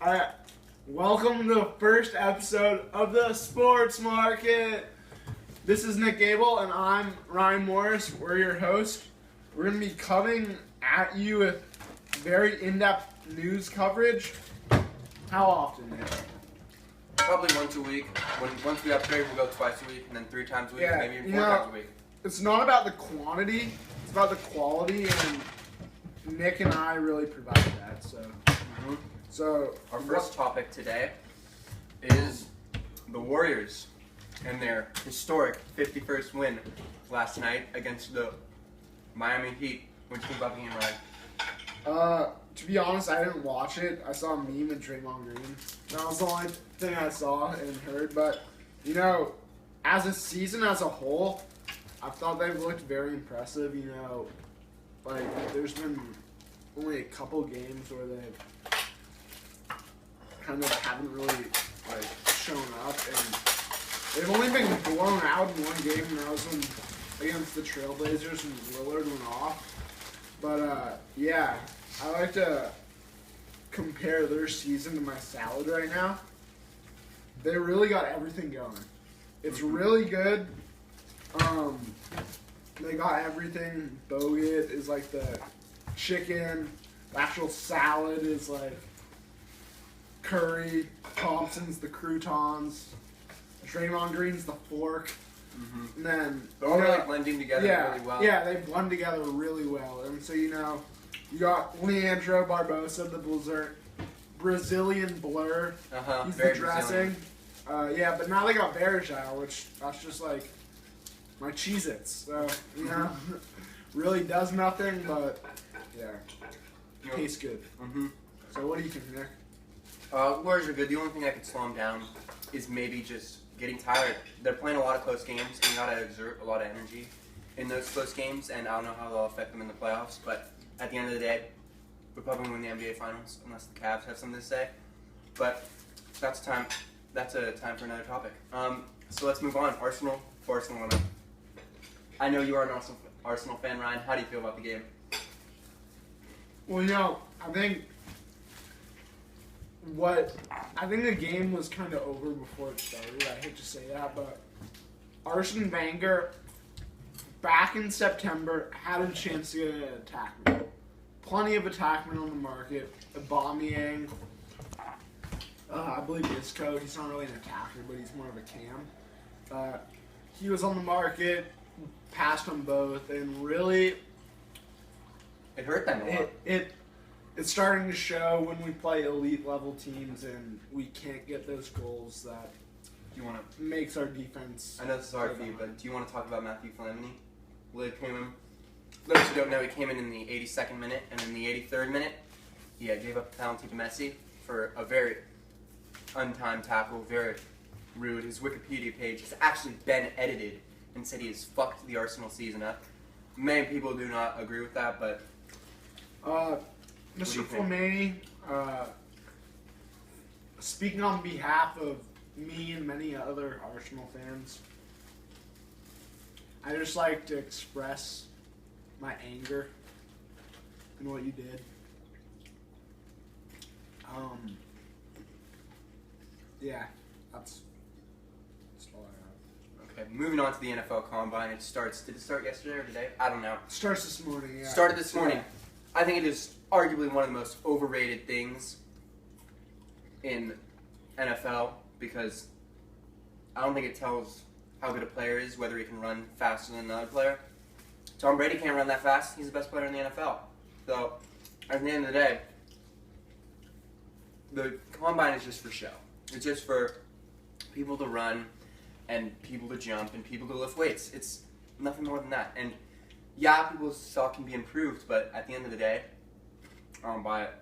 Alright, welcome to the first episode of the Sports Market. This is Nick Gable and I'm Ryan Morris. We're your host. We're going to be coming at you with very in-depth news coverage. How often, Nick? Probably once a week. Once we upgrade, we'll go twice a week, and then 3 times a week, maybe even 4 times a week. It's not about the quantity, it's about the quality, and Nick and I really provide that. So our first topic today is the Warriors and their historic 51st win last night against the Miami Heat. What did you think about the game, Ryan? To be honest, I didn't watch it. I saw a meme of Draymond Green. That was the only thing I saw and heard. But, you know, as a season as a whole, I thought they've looked very impressive. You know, like, there's been only a couple games where they've kind of haven't really, like, shown up. And they've only been blown out in one game, and that was when against the Trailblazers and Lillard went off. But, yeah, I like to compare their season to my salad right now. They really got everything going. It's really good. They got everything. Bogut is like the chicken. The actual salad is like curry. Thompson's the croutons. Draymond Green's the fork. Mm-hmm. And then They're all really blending together really well. Yeah, they blend together really well. And so, you know, you got Leandro Barbosa, the Brazilian blur. He's the dressing. Yeah, but now they got Berejao, which that's just like my Cheez-Its. So, you know, really does nothing, but yeah, tastes good. Mm-hmm. So what do you think, Nick? Warriors are good. The only thing that could slow them down is maybe just getting tired. They're playing a lot of close games, and you gotta exert a lot of energy in those close games, and I don't know how they'll affect them in the playoffs, but at the end of the day, we'll probably win the NBA Finals, unless the Cavs have something to say. But that's a time for another topic. So let's move on. Arsenal, Barcelona. I know you are an Arsenal fan, Ryan. How do you feel about the game? Well, you know, I think the game was kind of over before it started. I hate to say that, but Arsene Wenger, back in September, had a chance to get an attackman. Plenty of attackmen on the market. Aubameyang, I believe Isco. He's not really an attacker, but he's more of a cam. He was on the market, passed on both, and really, it hurt them a lot. It's starting to show when we play elite level teams and we can't get those goals that makes our defense. I know this is hard for you, but do you want to talk about Matthew Flamini? Those who don't know, he came in the 82nd minute, and in the 83rd minute, he gave up a penalty to Messi for a very untimed tackle, very rude. His Wikipedia page has actually been edited and said he has fucked the Arsenal season up. Many people do not agree with that, but Mr. Flamini, speaking on behalf of me and many other Arsenal fans, I just like to express my anger in what you did. Yeah, that's all I have. Okay, moving on to the NFL Combine. Did it start yesterday or today? I don't know. It starts this morning, yeah. Started this morning. I think it is arguably one of the most overrated things in NFL because I don't think it tells how good a player is, whether he can run faster than another player. Tom Brady can't run that fast. He's the best player in the NFL. So, at the end of the day, the Combine is just for show. It's just for people to run and people to jump and people to lift weights. It's nothing more than that. And yeah, people's stock can be improved, but at the end of the day, I don't buy it.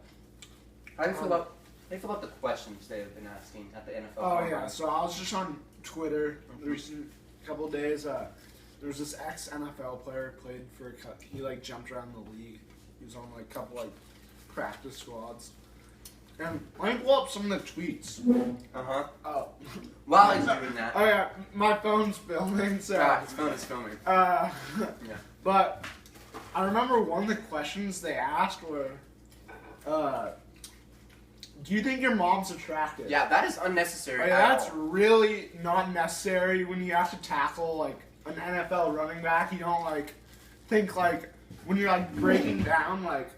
How do you feel about the questions they have been asking at the NFL Combine? Yeah, so I was just on Twitter the recent couple of days. There was this ex-NFL player played for he jumped around the league. He was on a couple practice squads. And let me pull up some of the tweets. Oh. While he's doing that. Oh yeah, my phone's filming, so. His phone is filming. Yeah. But I remember one of the questions they asked were, Do you think your mom's attractive? Yeah, that is unnecessary. Like, at that's all. really not necessary when you have to tackle like an NFL running back. You don't like think like when you're like breaking down like,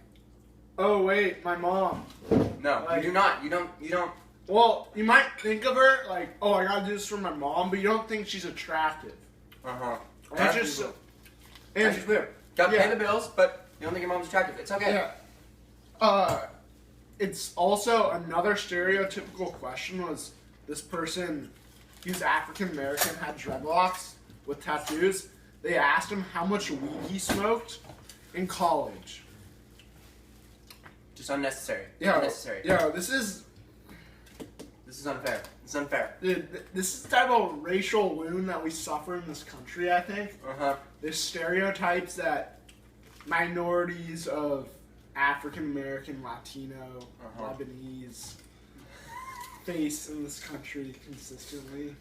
oh wait, my mom. No, like, you do not. You don't. Well, you might think of her like, oh, I gotta do this for my mom, but you don't think she's attractive. That's It's just, That's and, clear. Gotta yeah. pay the bills, but you don't think your mom's attractive. It's okay. yeah. It's also another stereotypical question was this person, he's African American, had dreadlocks with tattoos. They asked him how much weed he smoked in college. Just unnecessary. Yeah, Unnecessary. yeah. This is unfair. It's unfair. dude, this is the type of racial wound that we suffer in this country. I think there's stereotypes that minorities of African American, Latino, Lebanese face in this country consistently.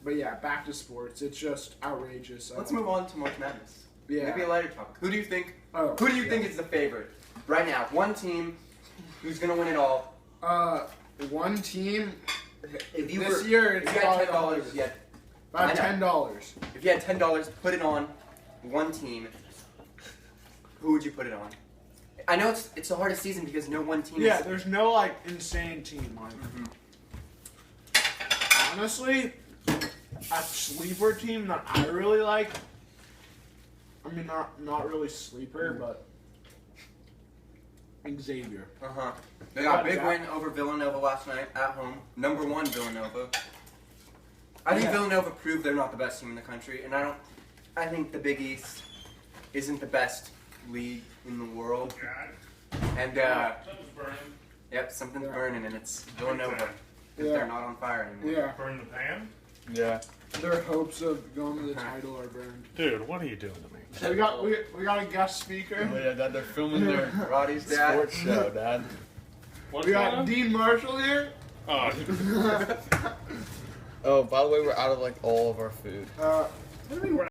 But yeah, back to sports. It's just outrageous. Let's move on to March Madness. Yeah. Maybe a lighter topic. Who do you think? Oh, Who do you think is the favorite right now? One team who's gonna win it all. One team. If you this were, year, if it's you had probably $10, you had about $10. If you had $10, put it on one team. Who would you put it on? I know it's the hardest season because no one team. Yeah, is, there's no like insane team. Like honestly, a sleeper team that I really like. I mean, not really sleeper, but Xavier. They got a big win over Villanova last night at home. Number 1 Villanova. I think Villanova proved they're not the best team in the country, and I think the Big East isn't the best league in the world. And Something's burning. yep, something's burning, and it's Villanova. Because they're not on fire anymore. Yeah. Burn the pan? Yeah. Their hopes of going to the title are burned. Dude, what are you doing to me? So we got a guest speaker. Oh, yeah, Dad, they're filming their Roddy's dad. sports show, Dad. What's We going got on? Dean Marshall here. Oh, Oh, by the way, we're out of like all of our food. What do you mean we're